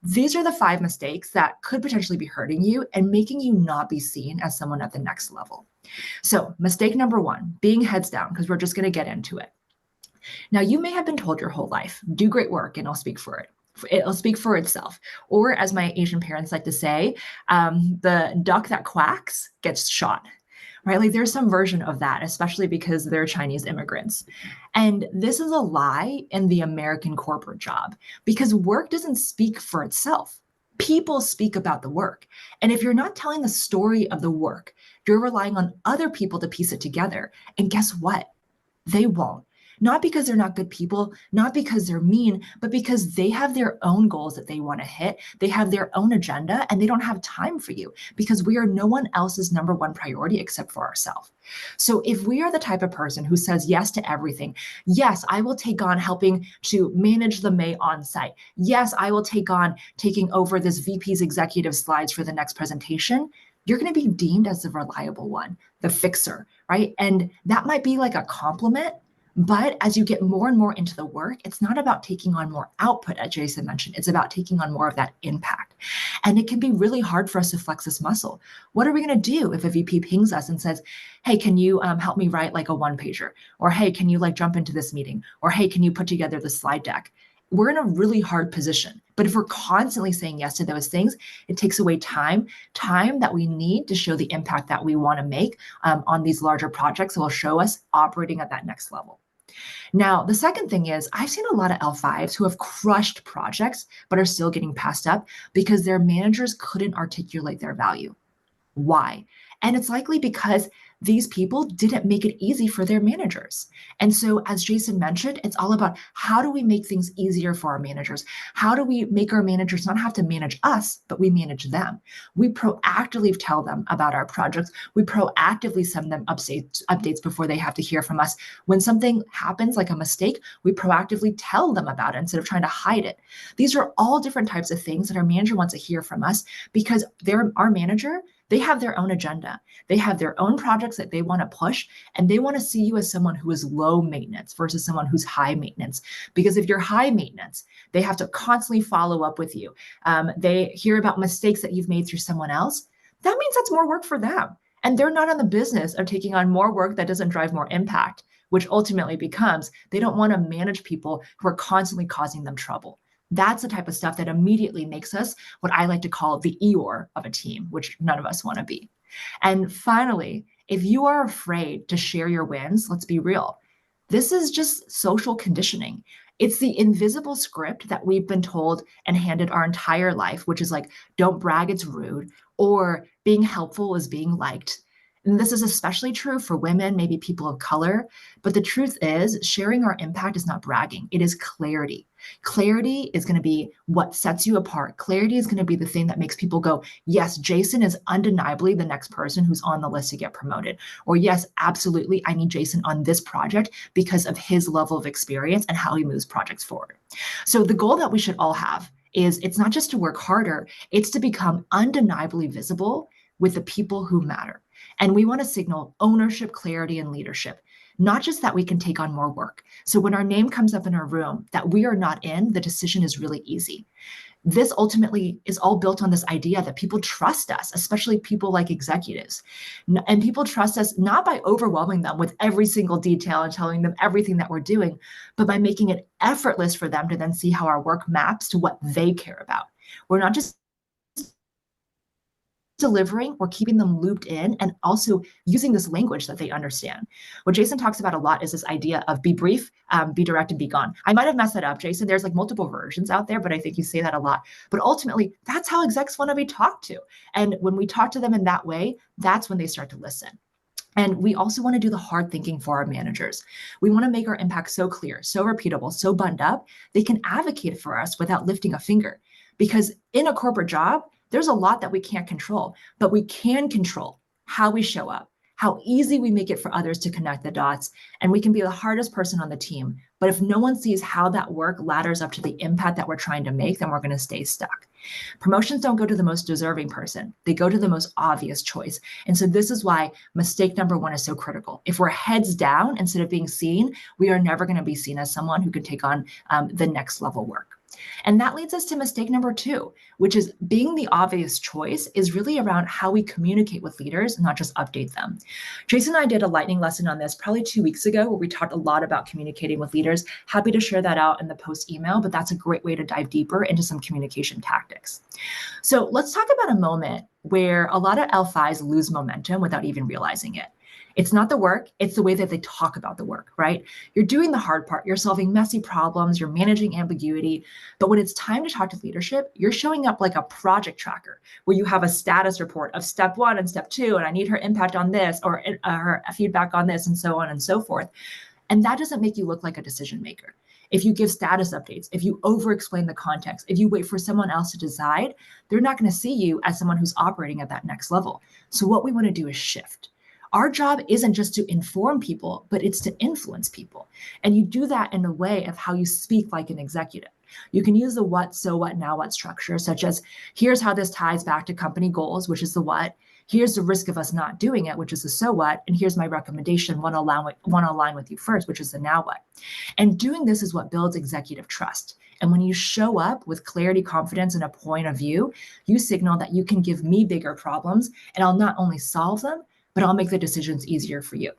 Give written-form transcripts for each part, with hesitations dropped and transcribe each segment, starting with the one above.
These are the 5 mistakes that could potentially be hurting you and making you not be seen as someone at the next level. So, mistake number 1, being heads down, because we're just going to get into it. Now, you may have been told your whole life, do great work and I'll speak for it. It'll speak for itself. Or as my Asian parents like to say, the duck that quacks gets shot, right? Like there's some version of that, especially because they're Chinese immigrants. And this is a lie in the American corporate job because work doesn't speak for itself. People speak about the work. And if you're not telling the story of the work, you're relying on other people to piece it together. And guess what? They won't. Not because they're not good people, not because they're mean, but because they have their own goals that they want to hit. They have their own agenda and they don't have time for you because we are no one else's number one priority except for ourselves. So if we are the type of person who says yes to everything, yes, I will take on helping to manage the May on site. Yes, I will take on taking over this VP's executive slides for the next presentation. You're going to be deemed as the reliable one, the fixer, right? And that might be like a compliment. But as you get more and more into the work, it's not about taking on more output, as Jason mentioned. It's about taking on more of that impact. And it can be really hard for us to flex this muscle. What are we going to do if a VP pings us and says, hey, can you help me write like a one pager? Or hey, can you like jump into this meeting? Or hey, can you put together the slide deck? We're in a really hard position. But if we're constantly saying yes to those things, it takes away time that we need to show the impact that we want to make on these larger projects that will show us operating at that next level. Now, the second thing is I've seen a lot of L5s who have crushed projects, but are still getting passed up because their managers couldn't articulate their value. Why? And it's likely because these people didn't make it easy for their managers. And so, as Jason mentioned, it's all about how do we make things easier for our managers? How do we make our managers not have to manage us, but we manage them? We proactively tell them about our projects. We proactively send them updates before they have to hear from us. When something happens, like a mistake, we proactively tell them about it instead of trying to hide it. These are all different types of things that our manager wants to hear from us because they're our manager. They have their own agenda. They have their own projects that they want to push, and they want to see you as someone who is low maintenance versus someone who's high maintenance. Because if you're high maintenance, they have to constantly follow up with you. They hear about mistakes that you've made through someone else. That means that's more work for them. And they're not in the business of taking on more work that doesn't drive more impact, which ultimately becomes they don't want to manage people who are constantly causing them trouble. That's the type of stuff that immediately makes us what I like to call the Eeyore of a team, which none of us want to be. And finally, if you are afraid to share your wins, let's be real. This is just social conditioning. It's the invisible script that we've been told and handed our entire life, which is like, don't brag, it's rude, or being helpful is being liked. And this is especially true for women, maybe people of color. But the truth is, sharing our impact is not bragging. It is clarity. Clarity is going to be what sets you apart. Clarity is going to be the thing that makes people go, yes, Jason is undeniably the next person who's on the list to get promoted. Or yes, absolutely, I need Jason on this project because of his level of experience and how he moves projects forward. So the goal that we should all have is it's not just to work harder, it's to become undeniably visible with the people who matter. And we want to signal ownership, clarity, and leadership, not just that we can take on more work. So when our name comes up in our room that we are not in, the decision is really easy. This ultimately is all built on this idea that people trust us, especially people like executives. And people trust us not by overwhelming them with every single detail and telling them everything that we're doing, but by making it effortless for them to then see how our work maps to what they care about. We're not just delivering, we're keeping them looped in and also using this language that they understand. What Jason talks about a lot is this idea of be brief, be direct, and be gone. I might have messed that up, Jason. There's like multiple versions out there, but I think you say that a lot. But ultimately, that's how execs want to be talked to. And when we talk to them in that way, that's when they start to listen. And we also want to do the hard thinking for our managers. We want to make our impact so clear, so repeatable, so buttoned up, they can advocate for us without lifting a finger. Because in a corporate job, there's a lot that we can't control, but we can control how we show up, how easy we make it for others to connect the dots, and we can be the hardest person on the team. But if no one sees how that work ladders up to the impact that we're trying to make, then we're going to stay stuck. Promotions don't go to the most deserving person. They go to the most obvious choice. And so this is why mistake number 1 is so critical. If we're heads down instead of being seen, we are never going to be seen as someone who can take on the next level work. And that leads us to mistake number 2, which is being the obvious choice is really around how we communicate with leaders, not just update them. Jason and I did a lightning lesson on this probably 2 weeks ago where we talked a lot about communicating with leaders. Happy to share that out in the post email, but that's a great way to dive deeper into some communication tactics. So let's talk about a moment where a lot of L5s lose momentum without even realizing it. It's not the work, it's the way that they talk about the work, right? You're doing the hard part, you're solving messy problems, you're managing ambiguity. But when it's time to talk to leadership, you're showing up like a project tracker where you have a status report of step 1 and step 2, and I need her impact on this or her feedback on this, and so on and so forth. And that doesn't make you look like a decision maker. If you give status updates, if you over explain the context, if you wait for someone else to decide, they're not going to see you as someone who's operating at that next level. So what we want to do is shift. Our job isn't just to inform people, but it's to influence people. And you do that in a way of how you speak like an executive. You can use the what, so what, now what structure, such as here's how this ties back to company goals, which is the what. Here's the risk of us not doing it, which is the so what. And here's my recommendation, want to align with you first, which is the now what. And doing this is what builds executive trust. And when you show up with clarity, confidence, and a point of view, you signal that you can give me bigger problems and I'll not only solve them, but I'll make the decisions easier for you.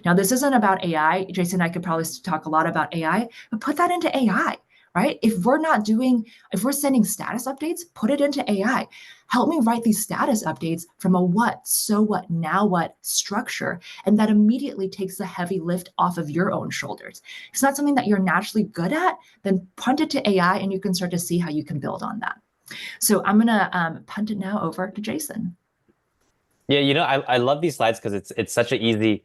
Now, this isn't about AI. Jason and I could probably talk a lot about AI, but put that into AI, right? If we're sending status updates, put it into AI. Help me write these status updates from a what, so what, now what structure. And that immediately takes the heavy lift off of your own shoulders. It's not something that you're naturally good at, then punt it to AI and you can start to see how you can build on that. So I'm gonna punt it now over to Jason. Yeah, I love these slides because it's such an easy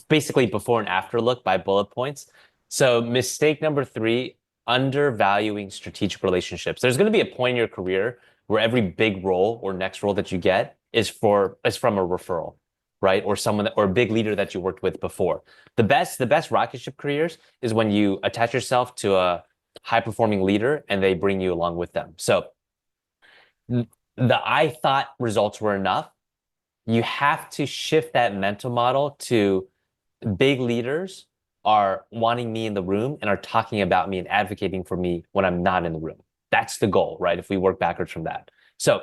basically before and after look by bullet points. So mistake number 3, undervaluing strategic relationships. There's going to be a point in your career where every big role or next role that you get is from a referral, right? Or or a big leader that you worked with before. The best rocket ship careers is when you attach yourself to a high performing leader and they bring you along with them. So the I thought results were enough. You have to shift that mental model to big leaders are wanting me in the room and are talking about me and advocating for me when I'm not in the room. That's the goal, right? If we work backwards from that. So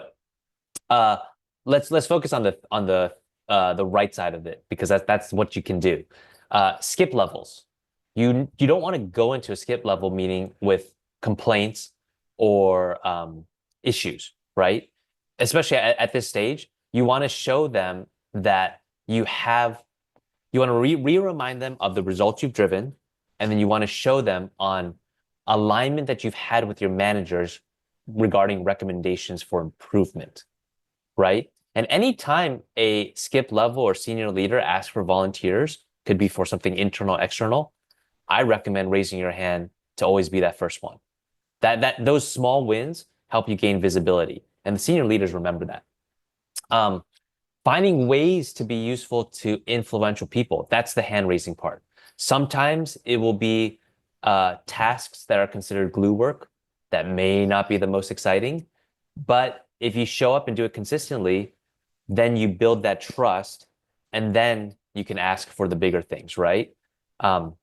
let's focus on the right side of it because that's what you can do. Skip levels. You don't want to go into a skip level meeting with complaints or issues, right? Especially at this stage, you want to show them that you want to re-remind them of the results you've driven, and then you want to show them on alignment that you've had with your managers regarding recommendations for improvement, right? And anytime a skip level or senior leader asks for volunteers, could be for something internal, external, I recommend raising your hand to always be that first one. Those small wins help you gain visibility, and the senior leaders remember that. Finding ways to be useful to influential people. That's the hand raising part. Sometimes it will be tasks that are considered glue work that may not be the most exciting. But if you show up and do it consistently, then you build that trust and then you can ask for the bigger things, right? And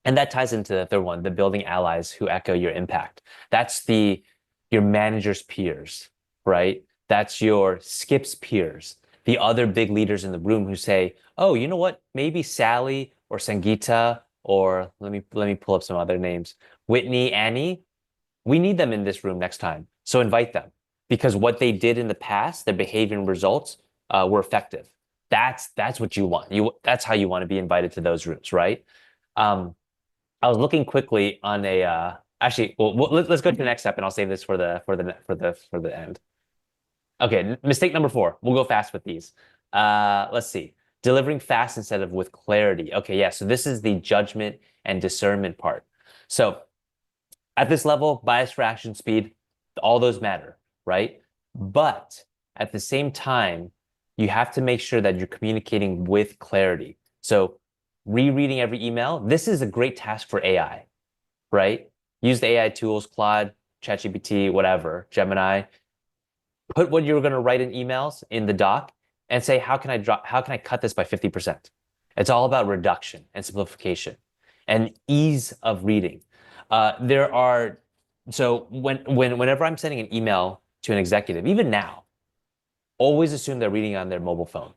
that ties into the third one, the building allies who echo your impact. That's your manager's peers, right? That's your skip's peers, the other big leaders in the room who say, oh, you know what? Maybe Sally or Sangeeta, or let me pull up some other names, Whitney, Annie, we need them in this room next time. So invite them because what they did in the past, their behavior and results were effective. That's what you want. That's how you want to be invited to those rooms, right? I was looking quickly on actually, well, let's go to the next step, and I'll save this for the end. Okay, mistake number 4. We'll go fast with these. Let's see. Delivering fast instead of with clarity. Okay, yeah. So this is the judgment and discernment part. So at this level, bias, reaction, speed, all those matter, right? But at the same time, you have to make sure that you're communicating with clarity. So rereading every email, this is a great task for AI, right? Use the AI tools, Claude, ChatGPT, whatever, Gemini. Put what you're going to write in emails in the doc and say, how can I cut this by 50%? It's all about reduction and simplification and ease of reading. There are, so whenever I'm sending an email to an executive, even now, always assume they're reading on their mobile phone.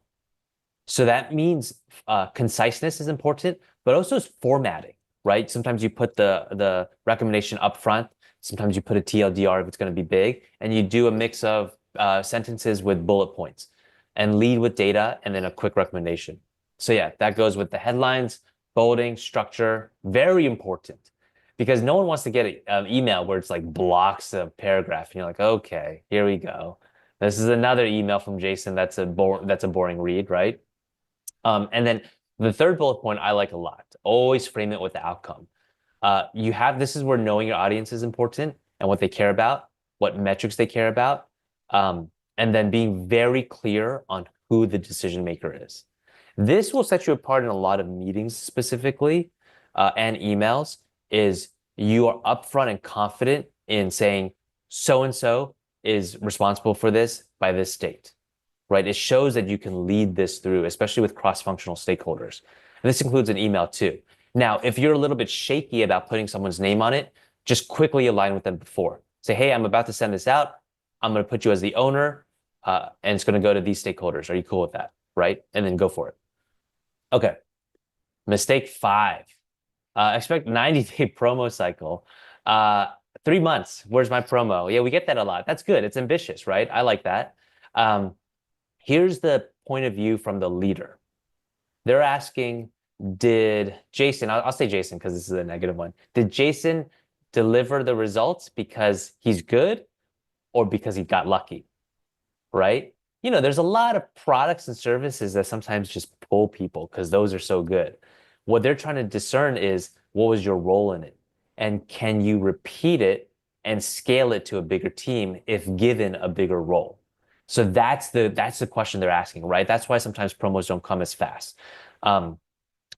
So that means conciseness is important, but also is formatting, right? Sometimes you put the recommendation up front. Sometimes you put a TLDR if it's going to be big, and you do a mix of sentences with bullet points and lead with data and then a quick recommendation. So yeah, that goes with the headlines, bolding, structure, very important because no one wants to get an email where it's like blocks of paragraph and you're like, okay, here we go. This is another email from Jason that's a boring read, right? And then the third bullet point I like a lot. Always frame it with the outcome. This is where knowing your audience is important and what they care about, what metrics they care about, and then being very clear on who the decision maker is. This will set you apart in a lot of meetings specifically, and emails, is you are upfront and confident in saying so-and-so is responsible for this by this date, right? It shows that you can lead this through, especially with cross-functional stakeholders. And this includes an email too. Now, if you're a little bit shaky about putting someone's name on it, just quickly align with them before. Say, hey, I'm about to send this out. I'm going to put you as the owner, and it's going to go to these stakeholders. Are you cool with that? Right? And then go for it. Okay. Mistake 5. Expect 90-day promo cycle. 3 months. Where's my promo? Yeah, we get that a lot. That's good. It's ambitious, right? I like that. Here's the point of view from the leader. They're asking, did Jason, I'll say Jason because this is a negative one. Did Jason deliver the results because he's good or because he got lucky, right? You know, there's a lot of products and services that sometimes just pull people because those are so good. What they're trying to discern is what was your role in it? And can you repeat it and scale it to a bigger team if given a bigger role? So that's the question they're asking, right? That's why sometimes promos don't come as fast.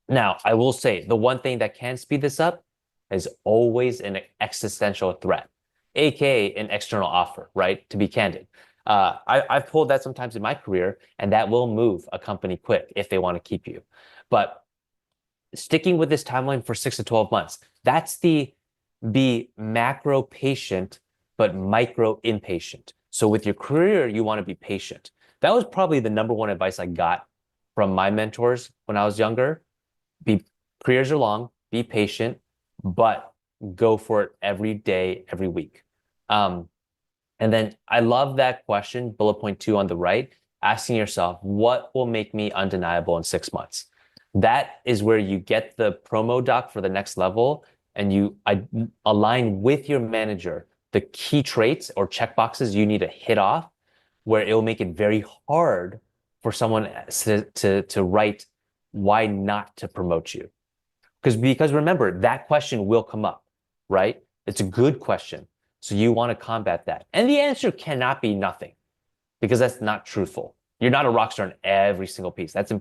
Now, I will say the one thing that can speed this up is always an existential threat, aka an external offer, right? To be candid. I've pulled that sometimes in my career, and that will move a company quick if they want to keep you. But sticking with this timeline for 6 to 12 months, that's the be macro patient, but micro impatient. So with your career, you want to be patient. That was probably the number one advice I got from my mentors when I was younger. Careers are long, be patient, but go for it every day, every week. And then I love that question, bullet point 2 on the right, asking yourself, what will make me undeniable in 6 months? That is where you get the promo doc for the next level and you align with your manager the key traits or checkboxes you need to hit off, where it will make it very hard for someone to write why not to promote you. Because remember, that question will come up, right? It's a good question. So you want to combat that. And the answer cannot be nothing because that's not truthful. You're not a rock star in every single piece. That's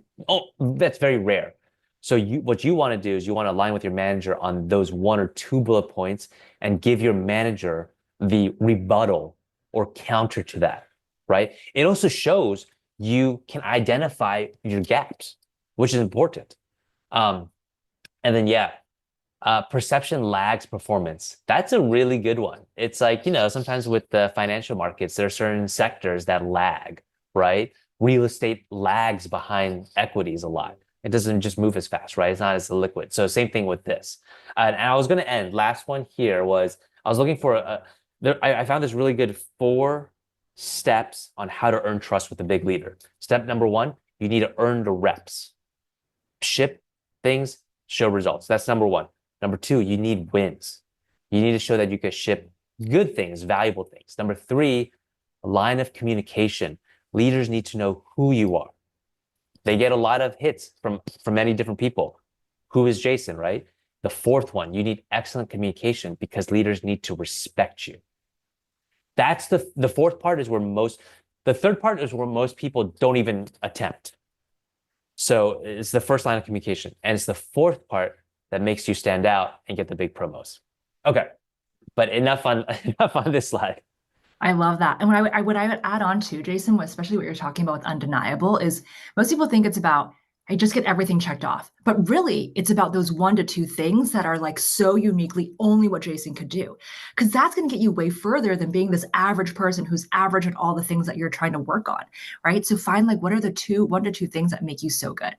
very rare. So what you want to do is you want to align with your manager on those 1 or 2 bullet points and give your manager the rebuttal or counter to that, right? It also shows you can identify your gaps, which is important. And then, perception lags performance. That's a really good one. It's like, sometimes with the financial markets, there are certain sectors that lag, right? Real estate lags behind equities a lot. It doesn't just move as fast, right? It's not as liquid. So same thing with this. And I was going to end. Last one here was I was looking for I found this really good 4 steps on how to earn trust with a big leader. Step number 1, you need to earn the reps. Ship things, show results. That's number 1. Number 2, you need wins. You need to show that you can ship good things, valuable things. Number 3, a line of communication. Leaders need to know who you are. They get a lot of hits from many different people. Who is Jason, right? The 4th one, you need excellent communication because leaders need to respect you. That's the 4th part is the 3rd part is where most people don't even attempt. So it's the first line of communication. And it's the 4th part that makes you stand out and get the big promos. Okay, but enough on this slide. I love that. And what I would add on to, Jason, especially what you're talking about with undeniable, is most people think it's about I just get everything checked off. But really, it's about those 1 to 2 things that are like so uniquely only what Jason could do. Because that's going to get you way further than being this average person who's average at all the things that you're trying to work on, right? So find like what are the 1 to 2 things that make you so good.